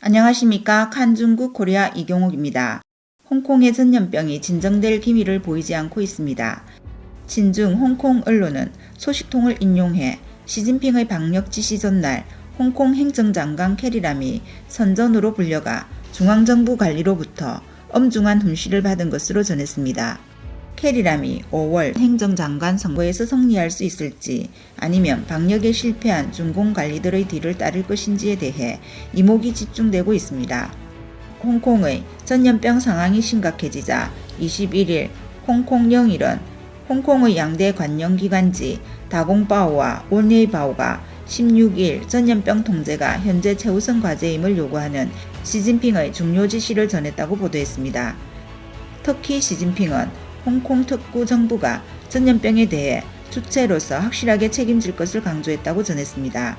안녕하십니까. 칸중국 코리아 이경옥입니다. 홍콩의 전염병이 진정될 기미를 보이지 않고 있습니다. 친중 홍콩 언론은 소식통을 인용해 시진핑의 방역 지시 전날 홍콩 행정장관 캐리람이 선전으로 불려가 중앙정부 관리로부터 엄중한 훈시를 받은 것으로 전했습니다. 캐리람이 5월 행정장관 선거에서 승리할 수 있을지 아니면 방역에 실패한 중공 관리들의 뒤를 따를 것인지에 대해 이목이 집중되고 있습니다. 홍콩의 전염병 상황이 심각해지자 21일 홍콩 영일은 홍콩의 양대 관영기관지 다공바오와 온예이바오가 16일 전염병 통제가 현재 최우선 과제임을 요구하는 시진핑의 중요 지시를 전했다고 보도했습니다. 특히 시진핑은 홍콩 특구 정부가 전염병에 대해 주체로서 확실하게 책임질 것을 강조했다고 전했습니다.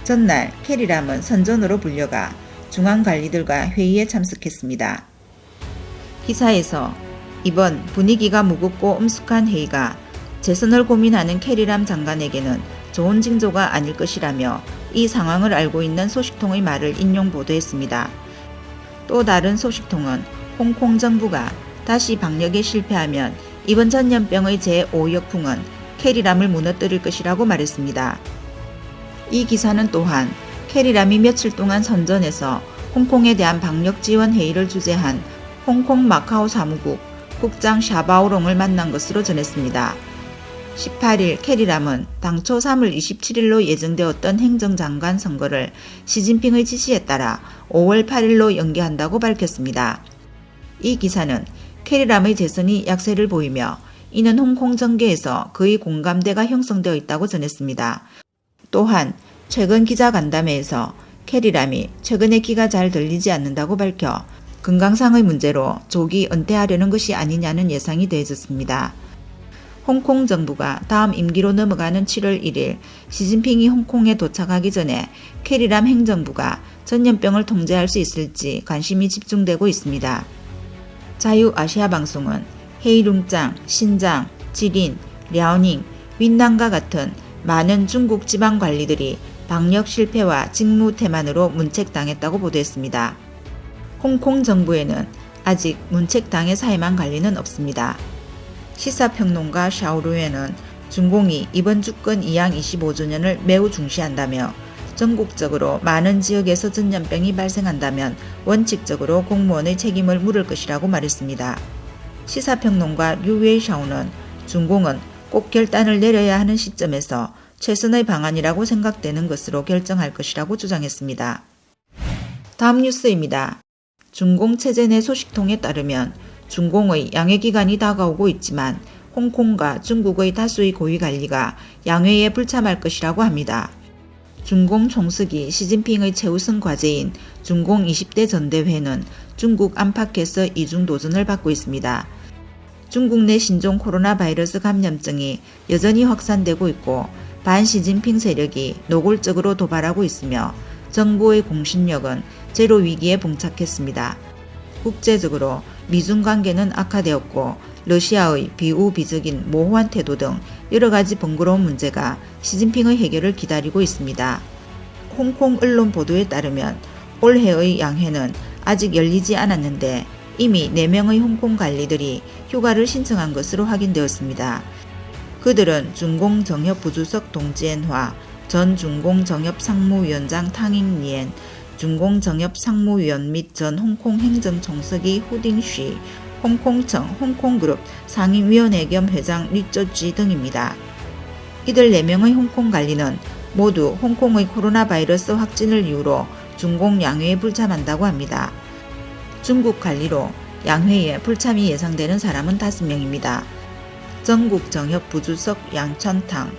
전날 캐리람은 선전으로 불려가 중앙관리들과 회의에 참석했습니다. 기사에서 이번 분위기가 무겁고 엄숙한 회의가 재선을 고민하는 캐리람 장관에게는 좋은 징조가 아닐 것이라며 이 상황을 알고 있는 소식통의 말을 인용 보도했습니다. 또 다른 소식통은 홍콩 정부가 다시 방역에 실패하면 이번 전염병의 제5역풍은 캐리람을 무너뜨릴 것이라고 말했습니다. 이 기사는 또한 캐리람이 며칠 동안 선전에서 홍콩에 대한 방역 지원 회의를 주재한 홍콩 마카오 사무국 국장 샤바오롱을 만난 것으로 전했습니다. 18일 캐리람은 당초 3월 27일로 예정되었던 행정장관 선거를 시진핑의 지시에 따라 5월 8일로 연기한다고 밝혔습니다. 이 기사는 캐리람의 재선이 약세를 보이며 이는 홍콩 정계에서 그의 공감대가 형성되어 있다고 전했습니다. 또한 최근 기자간담회에서 캐리람이 최근에 귀가 잘 들리지 않는다고 밝혀 건강상의 문제로 조기 은퇴하려는 것이 아니냐는 예상이 더해졌습니다. 홍콩 정부가 다음 임기로 넘어가는 7월 1일 시진핑이 홍콩에 도착하기 전에 캐리람 행정부가 전염병을 통제할 수 있을지 관심이 집중되고 있습니다. 자유아시아방송은 헤이룽짱, 신장, 지린, 랴오닝, 윈난과 같은 많은 중국 지방 관리들이 방역 실패와 직무 태만으로 문책당했다고 보도했습니다. 홍콩 정부에는 아직 문책당의 사회만 관리는 없습니다. 시사평론가 샤오루에는 중공이 이번 주권 이양 25주년을 매우 중시한다며 전국적으로 많은 지역에서 전염병이 발생한다면 원칙적으로 공무원의 책임을 물을 것이라고 말했습니다. 시사평론가 류웨이샤오는 중공은 꼭 결단을 내려야 하는 시점에서 최선의 방안이라고 생각되는 것으로 결정할 것이라고 주장했습니다. 다음 뉴스입니다. 중공 체제 내 소식통에 따르면 중공의 양회 기간이 다가오고 있지만 홍콩과 중국의 다수의 고위관리가 양회에 불참할 것이라고 합니다. 중공 총수기 시진핑의 최우선 과제인 중공 20대 전대회는 중국 안팎에서 이중 도전을 받고 있습니다. 중국 내 신종 코로나 바이러스 감염증이 여전히 확산되고 있고 반시진핑 세력이 노골적으로 도발하고 있으며 정부의 공신력은 제로 위기에 봉착했습니다. 국제적으로 미중 관계는 악화되었고 러시아의 비우비적인 모호한 태도 등 여러 가지 번거로운 문제가 시진핑의 해결을 기다리고 있습니다. 홍콩 언론 보도에 따르면 올해의 양회는 아직 열리지 않았는데 이미 4명의 홍콩 관리들이 휴가를 신청한 것으로 확인되었습니다. 그들은 중공 정협 부주석 동지엔화, 전 중공 정협 상무위원장 탕잉리엔, 중공 정협 상무위원 및 전 홍콩 행정총서기 후딩쉬, 홍콩청 홍콩그룹 상임위원회 겸 회장 리쩌쥐 등입니다. 이들 4명의 홍콩 관리는 모두 홍콩의 코로나 바이러스 확진을 이유로 중공 양회에 불참한다고 합니다. 중국 관리로 양회에 불참이 예상되는 사람은 5명입니다. 전국 정협 부주석 양천탕,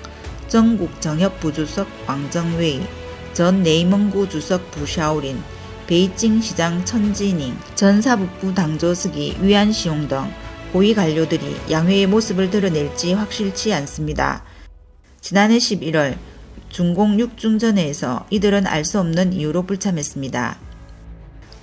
전국 정협 부주석 왕정웨이, 전 네이멍구 주석 부샤오린, 베이징 시장 천지닝, 전 사법부 당조스기 위안시용 등 고위 관료들이 양회의 모습을 드러낼지 확실치 않습니다. 지난해 11월 중공 6중전회에서 이들은 알 수 없는 이유로 불참했습니다.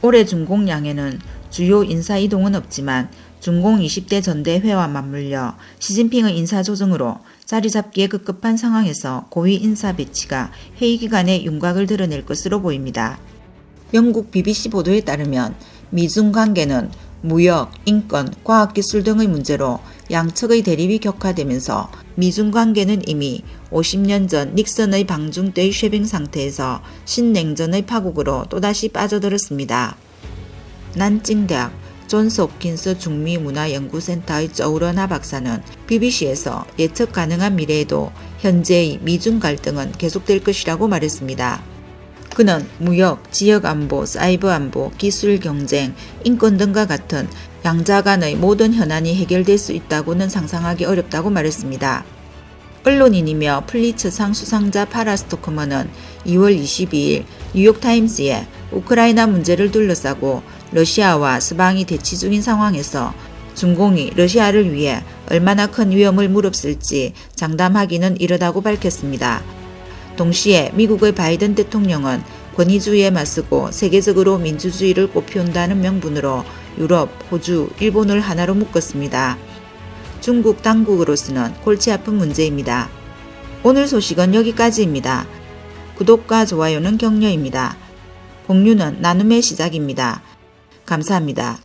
올해 중공 양회는 주요 인사 이동은 없지만 중공 20대 전대회와 맞물려 시진핑의 인사조정으로 자리 잡기에 급급한 상황에서 고위 인사 배치가 회의 기간에 윤곽을 드러낼 것으로 보입니다. 영국 BBC 보도에 따르면 미중 관계는 무역, 인권, 과학기술 등의 문제로 양측의 대립이 격화되면서 미중 관계는 이미 50년 전 닉슨의 방중 때의 쉐빙 상태에서 신냉전의 파국으로 또다시 빠져들었습니다. 난징대학 존스 홉킨스 중미문화연구센터의 저우러나 박사는 BBC에서 예측 가능한 미래에도 현재의 미중 갈등은 계속될 것이라고 말했습니다. 그는 무역, 지역안보, 사이버안보, 기술 경쟁, 인권 등과 같은 양자 간의 모든 현안이 해결될 수 있다고는 상상하기 어렵다고 말했습니다. 언론인이며 플리츠상 수상자 파라 스토크먼은 2월 22일 뉴욕타임스에 우크라이나 문제를 둘러싸고 러시아와 서방이 대치 중인 상황에서 중공이 러시아를 위해 얼마나 큰 위험을 무릅쓸지 장담하기는 이르다고 밝혔습니다. 동시에 미국의 바이든 대통령은 권위주의에 맞서고 세계적으로 민주주의를 꽃피운다는 명분으로 유럽, 호주, 일본을 하나로 묶었습니다. 중국 당국으로서는 골치 아픈 문제입니다. 오늘 소식은 여기까지입니다. 구독과 좋아요는 격려입니다. 공유는 나눔의 시작입니다. 감사합니다.